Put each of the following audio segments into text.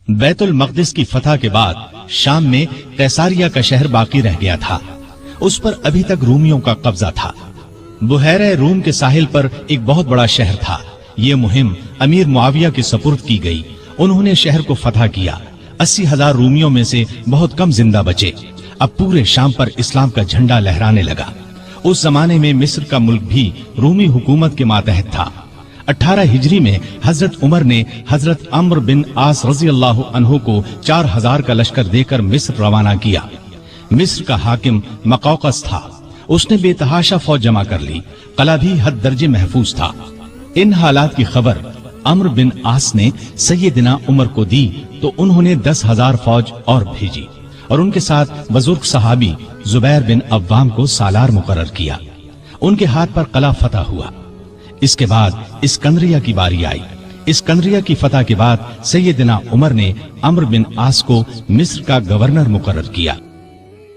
बैतुल मक़दिस की फतह के बाद शाम में कैसारिया का शहर बाकी रह गया था। उस पर अभी तक रूमियों का कब्जा था। बुहैरे रूम के साहिल पर एक बहुत बड़ा शहर था। ये मुहिम अमीर मुआविया के सपुर्द की गई। उन्होंने शहर को फतह किया। 80,000 रूमियों में से बहुत कम जिंदा बचे। अब पूरे शाम पर इस्लाम का झंडा लहराने लगा। उस जमाने में मिस्र का मुल्क भी रूमी हुकूमत के मातहत था। 18 हिजरी में हजरत उमर ने हजरत अम्र बिन आस रजी अल्लाह अन्हु को 4000 का लश्कर देकर मिस्र रवाना किया। मिस्र का हाकिम मकौकस था। उसने बेतहाशा फौज जमा कर ली। कला भी हद दर्जे महफूज था। इन हालात की खबर अम्र बिन आस ने सैयदना उमर को दी तो उन्होंने 10,000 फौज और भेजी और उनके साथ बुजुर्ग सहाबी जुबैर बिन अव्वाम को सालार मुकर्रर किया। उनके हाथ पर कला फतह हुआ। इसके बाद इस्कंदरिया की बारी आई। इस्कंदरिया की फतह के बाद सैयदना उमर ने अम्र बिन आस को मिस्र का गवर्नर मुकर्रर किया।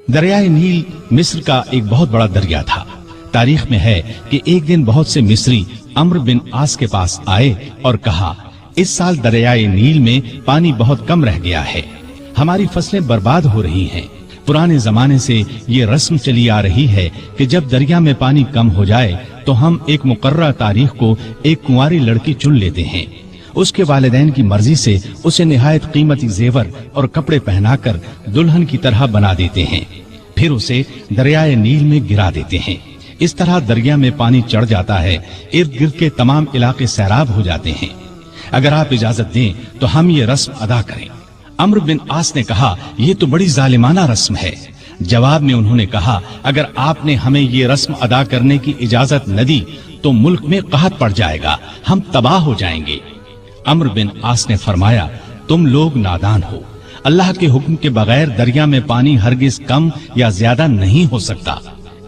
दरियाए नील मिस्र का एक बहुत बड़ा दरिया था। तारीख में है कि एक दिन बहुत से मिस्री अम्र बिन आस के पास आए और कहा, इस साल दरियाए नील में पानी बहुत कम रह गया है, हमारी फसलें बर्बाद हो रही हैं। पुराने जमाने से ये रस्म चली आ रही है कि जब दरिया में पानी कम हो जाए तो हम एक मुकर्रर तारीख को एक कुंवारी लड़की चुन लेते हैं। उसके वालिदैन की मर्जी से उसे निहायत कीमती जेवर और कपड़े पहनाकर दुल्हन की तरह बना देते हैं, फिर उसे दरियाए नील में गिरा देते हैं। इस तरह दरिया में पानी चढ़ जाता है, इर्द गिर्द के तमाम इलाके सैराब हो जाते हैं। अगर आप इजाजत दें तो हम ये रस्म अदा करें। अम्र बिन आस ने कहा, ये तो बड़ी जालिमाना रस्म है। जवाब में उन्होंने कहा, अगर आपने हमें ये रस्म अदा करने की इजाजत न दी तो मुल्क में कहत पड़ जाएगा, हम तबाह हो जाएंगे। अम्र बिन आस ने फरमाया, तुम लोग नादान हो। अल्लाह के हुक्म के बगैर दरिया में पानी हरगिज कम या ज्यादा नहीं हो सकता।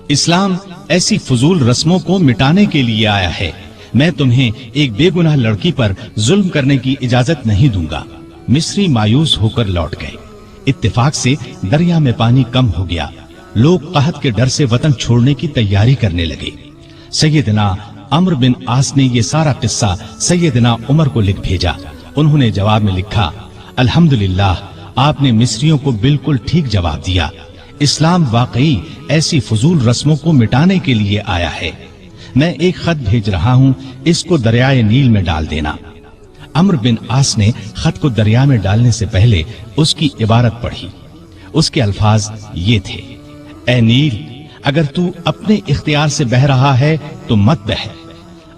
इस्लाम ऐसी फजूल रस्मों को मिटाने के लिए आया है। मैं तुम्हें एक बेगुनाह लड़की पर जुल्म करने की इजाजत नहीं दूंगा। मिस्री मायूस होकर लौट गए। इत्तेफाक से दरिया में पानी कम हो गया। लोग कहत के डर से वतन छोड़ने की तैयारी करने लगे। सैयदना अम्र बिन आस ने ये सारा किस्सा सैयदना उमर को लिख भेजा। उन्होंने जवाब में लिखा, अल्हम्दुलिल्लाह, आपने मिस्रियों को बिल्कुल ठीक जवाब दिया। इस्लाम वाकई ऐसी फजूल रस्मों को मिटाने के लिए आया है। मैं एक खत भेज रहा हूँ, इसको दरियाए नील में डाल देना। अम्र बिन आस ने खत को दरिया में डालने से पहले उसकी इबारत पढ़ी। उसके अल्फाज ये थे, ए नील, अगर तू अपने इख्तियार से बह रहा है तो मत बह,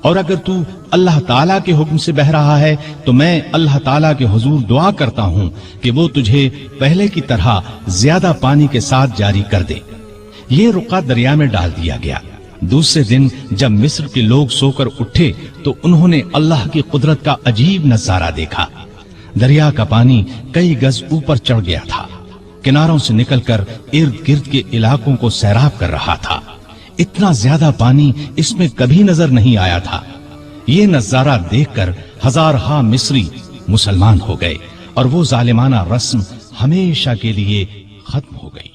और अगर तू अल्लाह ताला के हुक्म से बह रहा है तो मैं अल्लाह ताला के हुजूर दुआ करता हूँ कि वो तुझे पहले की तरह ज्यादा पानी के साथ जारी कर दे। ये रुका दरिया में डाल दिया गया। दूसरे दिन जब मिस्र के लोग सोकर उठे तो उन्होंने अल्लाह की कुदरत का अजीब नजारा देखा। दरिया का पानी कई गज ऊपर चढ़ गया था, किनारों से निकलकर इर्द गिर्द के इलाकों को सैराब कर रहा था। इतना ज्यादा पानी इसमें कभी नजर नहीं आया था। ये नजारा देखकर हजारहा मिस्री मुसलमान हो गए और वो जालिमाना रस्म हमेशा के लिए खत्म हो गई।